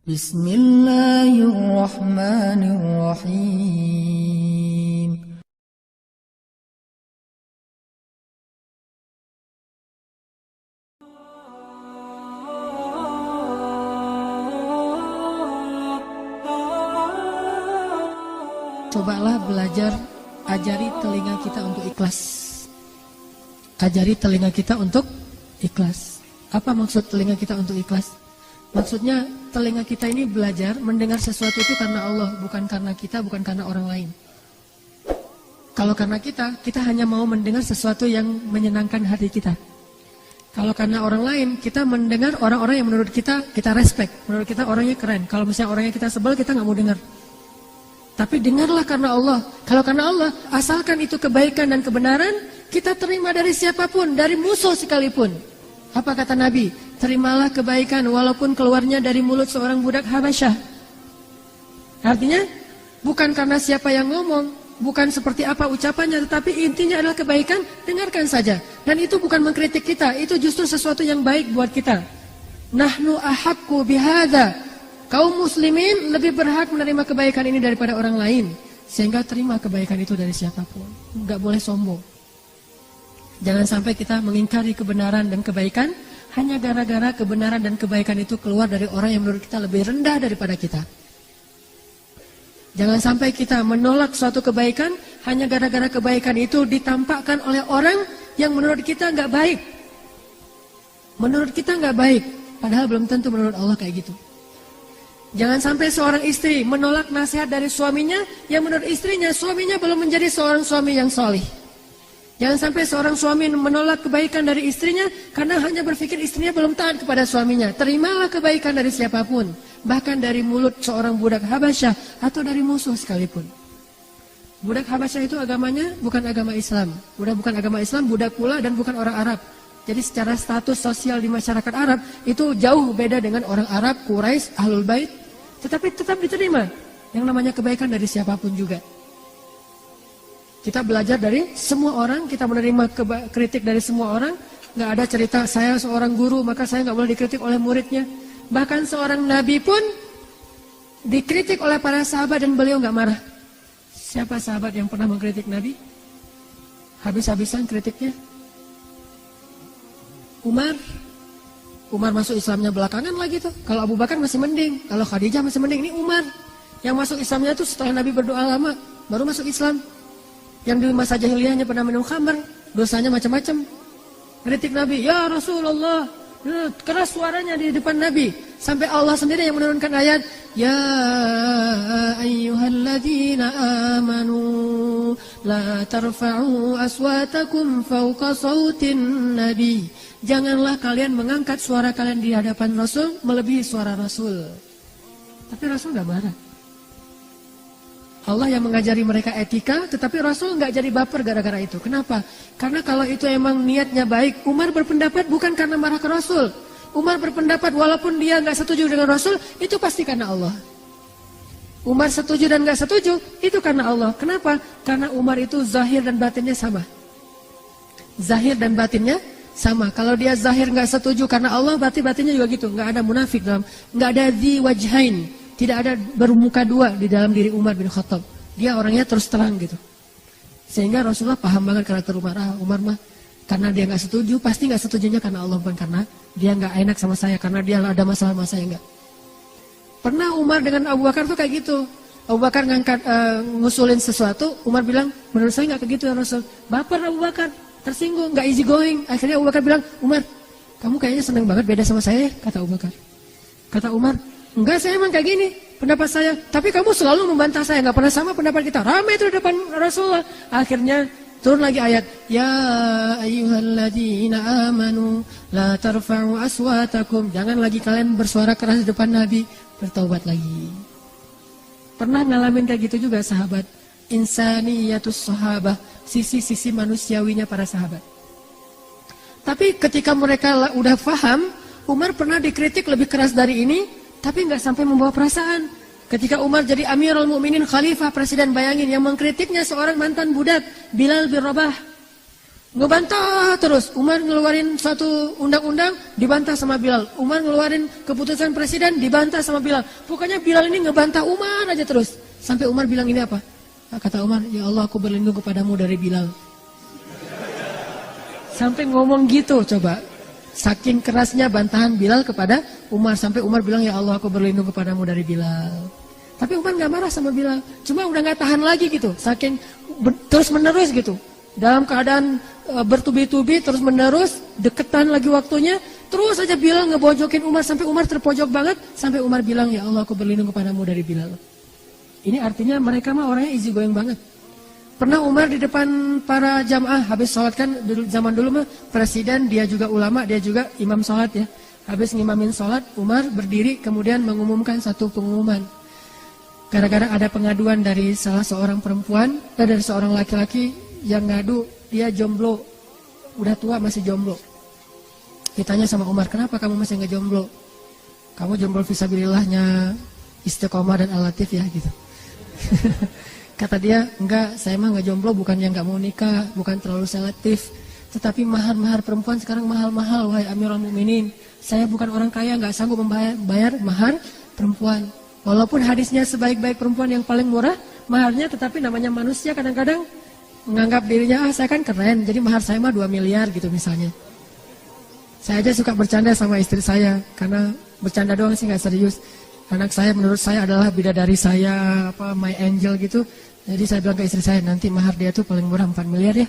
Bismillahirrahmanirrahim. Cobalah belajar, ajari telinga kita untuk ikhlas. Ajari telinga kita untuk ikhlas. Apa maksud telinga kita untuk ikhlas? Maksudnya telinga kita ini belajar mendengar sesuatu itu karena Allah, bukan karena kita, bukan karena orang lain. Kalau karena kita hanya mau mendengar sesuatu yang menyenangkan hati kita. Kalau karena orang lain, kita mendengar orang-orang yang menurut kita respect, menurut kita orangnya keren. Kalau misalnya orangnya kita sebel, kita nggak mau dengar. Tapi dengarlah karena Allah. Kalau karena Allah, asalkan itu kebaikan dan kebenaran, kita terima dari siapapun, dari musuh sekalipun. Apa kata Nabi? Terimalah kebaikan walaupun keluarnya dari mulut seorang budak Habasyah. Artinya, bukan karena siapa yang ngomong, bukan seperti apa ucapannya, tetapi intinya adalah kebaikan, dengarkan saja. Dan itu bukan mengkritik kita, itu justru sesuatu yang baik buat kita. Nahnu ahaqqu bihadza. Kaum muslimin lebih berhak menerima kebaikan ini daripada orang lain. Sehingga terima kebaikan itu dari siapapun. Enggak boleh sombong. Jangan sampai kita mengingkari kebenaran dan kebaikan hanya gara-gara kebenaran dan kebaikan itu keluar dari orang yang menurut kita lebih rendah daripada kita. Jangan sampai kita menolak suatu kebaikan hanya gara-gara kebaikan itu ditampakkan oleh orang yang menurut kita nggak baik. Menurut kita nggak baik, padahal belum tentu menurut Allah kayak gitu. Jangan sampai seorang istri menolak nasihat dari suaminya yang menurut istrinya, suaminya belum menjadi seorang suami yang solih. Jangan sampai seorang suami menolak kebaikan dari istrinya karena hanya berpikir istrinya belum taat kepada suaminya. Terimalah kebaikan dari siapapun, bahkan dari mulut seorang budak Habasyah atau dari musuh sekalipun. Budak Habasyah itu agamanya bukan agama Islam. Bukan agama Islam, budak pula dan bukan orang Arab. Jadi secara status sosial di masyarakat Arab itu jauh beda dengan orang Arab, Quraisy, Ahlul Bait. Tetapi tetap diterima yang namanya kebaikan dari siapapun juga. Kita belajar dari semua orang, kita menerima kritik dari semua orang. Nggak ada cerita saya seorang guru maka saya nggak boleh dikritik oleh muridnya. Bahkan seorang nabi pun dikritik oleh para sahabat dan beliau nggak marah. Siapa sahabat yang pernah mengkritik nabi? Habis-habisan kritiknya. Umar masuk Islamnya belakangan lagi tuh. Kalau Abu Bakar masih mending, kalau Khadijah masih mending. Ini Umar yang masuk Islamnya tuh setelah Nabi berdoa lama baru masuk Islam. Yang di masa jahiliyahnya pernah minum khamar, dosanya macam-macam. Kritik Nabi, ya Rasulullah, keras suaranya di depan Nabi. Sampai Allah sendiri yang menurunkan ayat, ya ayyuhalladzina amanu la tarfa'u aswatakum fawqa sautin nabi. Janganlah kalian mengangkat suara kalian di hadapan Rasul melebihi suara Rasul. Tapi Rasul gak marah. Allah yang mengajari mereka etika, tetapi Rasul nggak jadi baper gara-gara itu. Kenapa? Karena kalau itu emang niatnya baik, Umar berpendapat bukan karena marah ke Rasul. Umar berpendapat walaupun dia nggak setuju dengan Rasul, itu pasti karena Allah. Umar setuju dan nggak setuju, itu karena Allah. Kenapa? Karena Umar itu zahir dan batinnya sama. Zahir dan batinnya sama. Kalau dia zahir nggak setuju karena Allah, berarti batinnya juga gitu. Nggak ada munafik dalam, nggak ada dzi wajhain. Tidak ada bermuka dua di dalam diri Umar bin Khattab. Dia orangnya terus terang gitu. Sehingga Rasulullah paham banget karakter Umar. Umar mah karena dia nggak setuju, pasti nggak setujunya karena Allah, bukan karena dia nggak enak sama saya, karena dia ada masalah sama saya nggak. Pernah Umar dengan Abu Bakar tuh kayak gitu. Abu Bakar ngusulin sesuatu, Umar bilang, menurut saya nggak kayak gitu ya Rasul. Baper Abu Bakar, tersinggung, nggak easy going. Akhirnya Abu Bakar bilang, Umar, kamu kayaknya seneng banget beda sama saya, kata Abu Bakar. Kata Umar, enggak, saya emang kayak gini pendapat saya. Tapi kamu selalu membantah saya, nggak pernah sama pendapat kita. Ramai itu di depan Rasulullah. Akhirnya turun lagi ayat, ya ayyuhalladzina amanu la tarfa'u aswatakum. Jangan lagi kalian bersuara keras di depan Nabi. Bertaubat lagi. Pernah ngalamin kayak gitu juga sahabat. Insaniyatus sahabah, sisi-sisi manusiawinya para sahabat. Tapi ketika mereka udah paham, Umar pernah dikritik lebih keras dari ini, tapi nggak sampai membawa perasaan. Ketika Umar jadi Amirul Mukminin, Khalifah, Presiden, bayangin yang mengkritiknya seorang mantan budak, Bilal bin Rabah. Ngebantah terus. Umar ngeluarin suatu undang-undang, dibantah sama Bilal. Umar ngeluarin keputusan presiden, dibantah sama Bilal. Pokoknya Bilal ini ngebantah Umar aja terus. Sampai Umar bilang ini apa? Kata Umar, ya Allah aku berlindung kepadamu dari Bilal. Sampai ngomong gitu coba. Saking kerasnya bantahan Bilal kepada Umar. Sampai Umar bilang, ya Allah aku berlindung kepadamu dari Bilal. Tapi Umar gak marah sama Bilal. Cuma udah gak tahan lagi gitu. Saking terus menerus gitu. Dalam keadaan bertubi-tubi terus menerus, deketan lagi waktunya, terus aja Bilal ngebojokin Umar sampai Umar terpojok banget, sampai Umar bilang, ya Allah aku berlindung kepadamu dari Bilal. Ini artinya mereka mah orangnya easy going banget. Pernah Umar di depan para jamaah habis sholat, kan zaman dulu mah presiden, dia juga ulama, dia juga imam sholat ya. Habis ngimamin sholat, Umar berdiri kemudian mengumumkan satu pengumuman. Gara-gara ada pengaduan dari salah seorang perempuan, dari seorang laki-laki yang ngadu dia jomblo, udah tua masih jomblo. Ditanya sama Umar, kenapa kamu masih nggak jomblo? Kamu jomblo fisabilillahnya Istiqomah dan Al-Latif ya gitu. Kata dia, enggak, saya mah nggak jomblo bukan yang nggak mau nikah, bukan terlalu selektif, tetapi mahar-mahar perempuan sekarang mahal-mahal, wahai Amirul Mukminin. Saya bukan orang kaya, nggak sanggup membayar mahar perempuan. Walaupun hadisnya sebaik-baik perempuan yang paling murah maharnya, tetapi namanya manusia kadang-kadang menganggap dirinya, saya kan keren, jadi mahar saya mah 2 miliar gitu misalnya. Saya aja suka bercanda sama istri saya, karena bercanda doang sih gak serius. Anak saya menurut saya adalah bidadari saya, my angel gitu. Jadi saya bilang ke istri saya, nanti mahar dia tuh paling murah 4 miliar ya.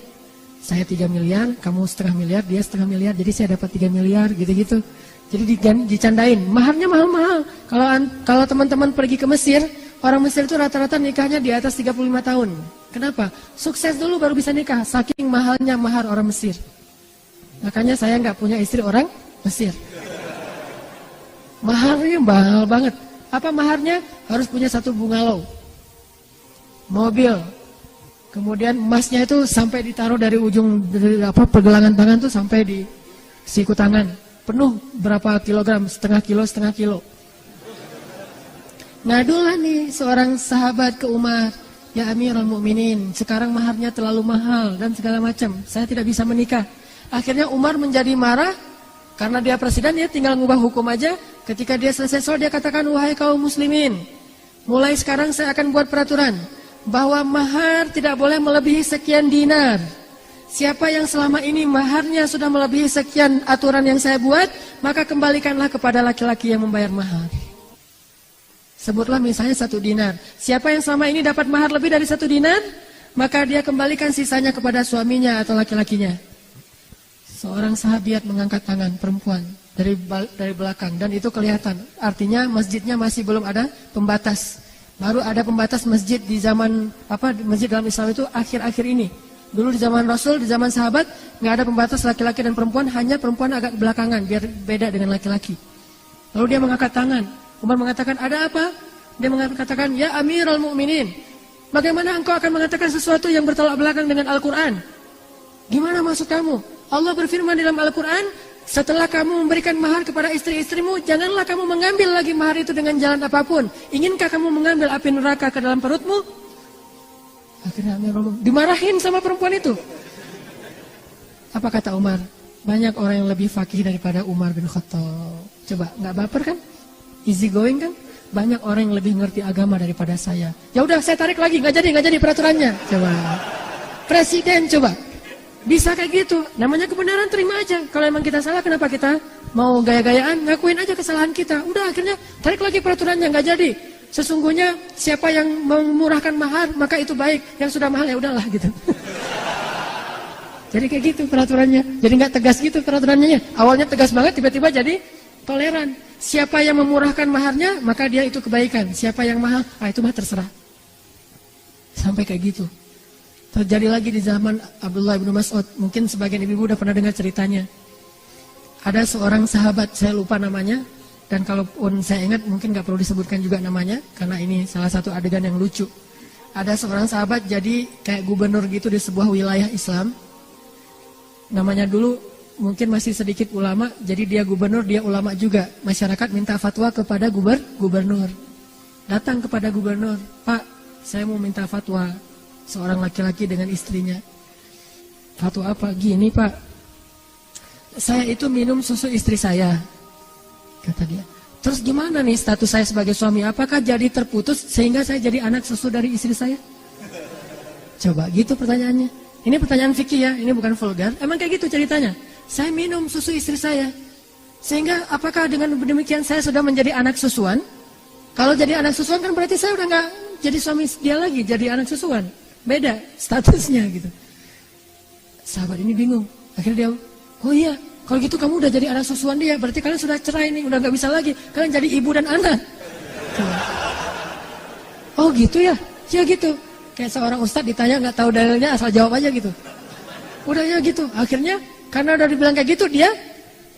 Saya 3 miliar, kamu setengah miliar, dia setengah miliar, jadi saya dapat 3 miliar gitu-gitu. Jadi dicandain, maharnya mahal-mahal. Kalau teman-teman pergi ke Mesir, orang Mesir itu rata-rata nikahnya di atas 35 tahun. Kenapa? Sukses dulu baru bisa nikah. Saking mahalnya mahar orang Mesir. Makanya saya nggak punya istri orang Mesir. Maharnya mahal banget. Apa maharnya? Harus punya satu bungalow, mobil. Kemudian emasnya itu sampai ditaruh dari ujung pergelangan tangan tuh sampai di siku tangan. Penuh berapa kilogram? Setengah kilo. Ngadulah nih seorang sahabat ke Umar, ya Amirul Mukminin, sekarang maharnya terlalu mahal dan segala macam. Saya tidak bisa menikah. Akhirnya Umar menjadi marah karena dia presiden, dia tinggal ngubah hukum aja. Ketika dia selesai sholat, dia katakan, wahai kaum muslimin, mulai sekarang saya akan buat peraturan bahwa mahar tidak boleh melebihi sekian dinar. Siapa yang selama ini maharnya sudah melebihi sekian aturan yang saya buat, maka kembalikanlah kepada laki-laki yang membayar mahar. Sebutlah misalnya 1 dinar. Siapa yang selama ini dapat mahar lebih dari 1 dinar, maka dia kembalikan sisanya kepada suaminya atau laki-lakinya. Seorang sahabiat mengangkat tangan, perempuan, dari belakang, dan itu kelihatan. Artinya masjidnya masih belum ada pembatas. Baru ada pembatas masjid di zaman masjid dalam Islam itu akhir-akhir ini. Dulu di zaman Rasul, di zaman sahabat, nggak ada pembatas laki-laki dan perempuan, hanya perempuan agak belakangan, biar beda dengan laki-laki. Lalu dia mengangkat tangan. Umar mengatakan, ada apa? Dia mengatakan, ya Amirul Mukminin, bagaimana engkau akan mengatakan sesuatu yang bertolak belakang dengan Al-Quran? Gimana maksud kamu? Allah berfirman dalam Al-Quran, setelah kamu memberikan mahar kepada istri-istrimu, janganlah kamu mengambil lagi mahar itu dengan jalan apapun. Inginkah kamu mengambil api neraka ke dalam perutmu? Akhirnya Amirul dimarahin sama perempuan itu. Apa kata Umar? Banyak orang yang lebih fakih daripada Umar bin Khattab. Coba, nggak baper kan? Easy going kan? Banyak orang yang lebih ngerti agama daripada saya. Ya udah, saya tarik lagi, nggak jadi peraturannya. Coba, presiden coba, bisa kayak gitu. Namanya kebenaran, terima aja. Kalau emang kita salah, kenapa kita mau gaya-gayaan? Ngakuin aja kesalahan kita. Udah, akhirnya tarik lagi peraturannya, nggak jadi. Sesungguhnya siapa yang memurahkan mahar, maka itu baik. Yang sudah mahal ya udahlah gitu. Jadi kayak gitu peraturannya. Jadi nggak tegas gitu peraturannya. Awalnya tegas banget, tiba-tiba jadi toleran. Siapa yang memurahkan maharnya, maka dia itu kebaikan. Siapa yang mahal, itu mah terserah. Sampai kayak gitu. Terjadi lagi di zaman Abdullah bin Mas'ud. Mungkin sebagian ibu-ibu udah pernah dengar ceritanya. Ada seorang sahabat, saya lupa namanya. Dan kalaupun saya ingat mungkin gak perlu disebutkan juga namanya, karena ini salah satu adegan yang lucu. Ada seorang sahabat jadi kayak gubernur gitu di sebuah wilayah Islam. Namanya dulu mungkin masih sedikit ulama, jadi dia gubernur, dia ulama juga. Masyarakat minta fatwa kepada gubernur. Datang kepada gubernur, Pak, saya mau minta fatwa seorang laki-laki dengan istrinya. Fatwa apa? Gini Pak, saya itu minum susu istri saya, kata dia. Terus gimana nih status saya sebagai suami? Apakah jadi terputus sehingga saya jadi anak susu dari istri saya? Coba gitu pertanyaannya. Ini pertanyaan fikih ya, ini bukan vulgar. Emang kayak gitu ceritanya. Saya minum susu istri saya, sehingga apakah dengan demikian saya sudah menjadi anak susuan? Kalau jadi anak susuan kan berarti saya udah nggak jadi suami dia lagi, jadi anak susuan. Beda statusnya gitu. Sahabat ini bingung. Akhirnya dia, oh iya, kalau gitu kamu udah jadi anak susuan dia, berarti kalian sudah cerai nih, udah nggak bisa lagi. Kalian jadi ibu dan anak. Oh gitu ya? Ya gitu. Kayak seorang ustadz ditanya nggak tahu dalilnya, asal jawab aja gitu. Udah ya gitu. Akhirnya karena udah dibilang kayak gitu, dia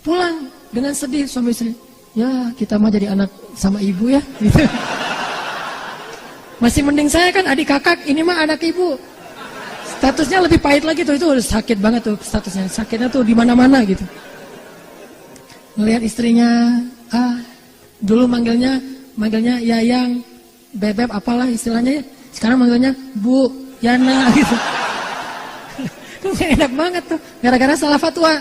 pulang dengan sedih suami istri. Ya kita mah jadi anak sama ibu ya. Gitu. Masih mending saya kan adik kakak, ini mah anak ibu. Statusnya lebih pahit lagi tuh, itu udah sakit banget tuh statusnya. Sakitnya tuh di mana-mana gitu. Melihat istrinya, dulu manggilnya Yayang, Bebeb, apalah istilahnya ya. Sekarang manggilnya Bu, Yana gitu. Enak banget tuh, gara-gara salah fatwa.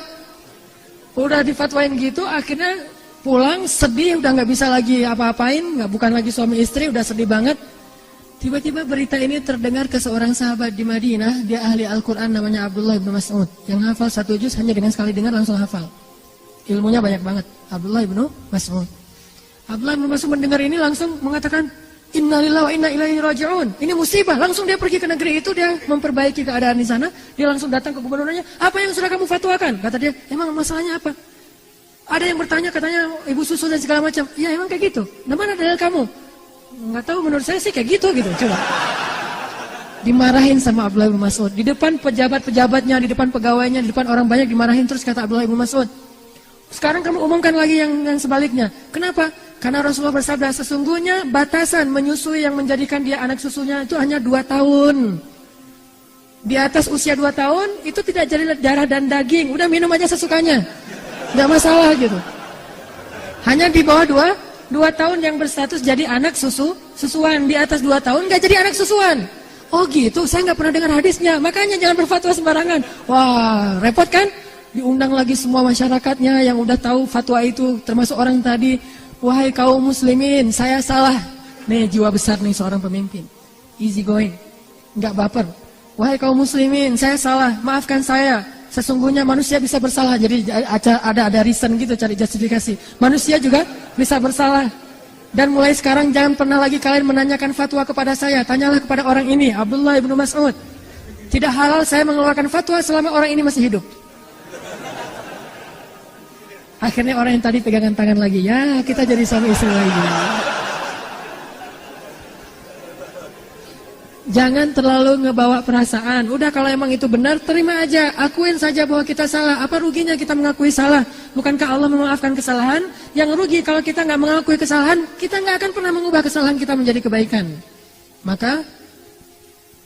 Udah difatwain gitu, akhirnya pulang sedih, udah nggak bisa lagi apa-apain, bukan lagi suami istri, udah sedih banget. Tiba-tiba berita ini terdengar ke seorang sahabat di Madinah, dia ahli Al-Quran namanya Abdullah bin Mas'ud. Yang hafal 1 juz hanya dengan sekali dengar langsung hafal. Ilmunya banyak banget. Abdullah bin Mas'ud. Abdullah bin Mas'ud mendengar ini langsung mengatakan, Innalillahi wa inna ilaihi raji'un. Ini musibah. Langsung dia pergi ke negeri itu, dia memperbaiki keadaan di sana. Dia langsung datang ke gubernurnya, apa yang sudah kamu fatwakan? Kata dia, emang masalahnya apa? Ada yang bertanya, katanya ibu susu dan segala macam. Ya emang kayak gitu. Nah mana dalil kamu? Nggak tahu, menurut saya sih kayak gitu. Coba dimarahin sama Abdullah bin Mas'ud di depan pejabat-pejabatnya, di depan pegawainya, di depan orang banyak dimarahin. Terus kata Abdullah bin Mas'ud, sekarang kamu umumkan lagi yang sebaliknya. Kenapa? Karena Rasulullah bersabda, sesungguhnya batasan menyusui yang menjadikan dia anak susunya itu hanya 2 tahun. Di atas usia 2 tahun itu tidak jadi darah dan daging, udah minum aja sesukanya, nggak masalah gitu. Hanya di bawah 2 tahun yang berstatus jadi anak susuan. Di atas 2 tahun gak jadi anak susuan. Oh gitu, saya gak pernah dengar hadisnya. Makanya jangan berfatwa sembarangan. Wah, repot kan? Diundang lagi semua masyarakatnya yang udah tahu fatwa itu, termasuk orang tadi. Wahai kaum muslimin, saya salah. Nih jiwa besar nih seorang pemimpin, easy going, gak baper. Wahai kaum muslimin, saya salah, maafkan saya. Sesungguhnya manusia bisa bersalah. Jadi ada reason gitu, cari justifikasi. Manusia juga bisa bersalah. Dan mulai sekarang jangan pernah lagi kalian menanyakan fatwa kepada saya. Tanyalah kepada orang ini, Abdullah bin Mas'ud. Tidak halal saya mengeluarkan fatwa selama orang ini masih hidup. Akhirnya orang yang tadi pegangan tangan lagi, ya kita jadi suami istri lagi. Jangan terlalu ngebawa perasaan. Udah kalau emang itu benar, terima aja. Akuin saja bahwa kita salah. Apa ruginya kita mengakui salah? Bukankah Allah memaafkan kesalahan? Yang rugi kalau kita nggak mengakui kesalahan, kita nggak akan pernah mengubah kesalahan kita menjadi kebaikan. Maka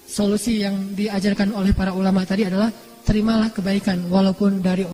solusi yang diajarkan oleh para ulama tadi adalah terimalah kebaikan walaupun dari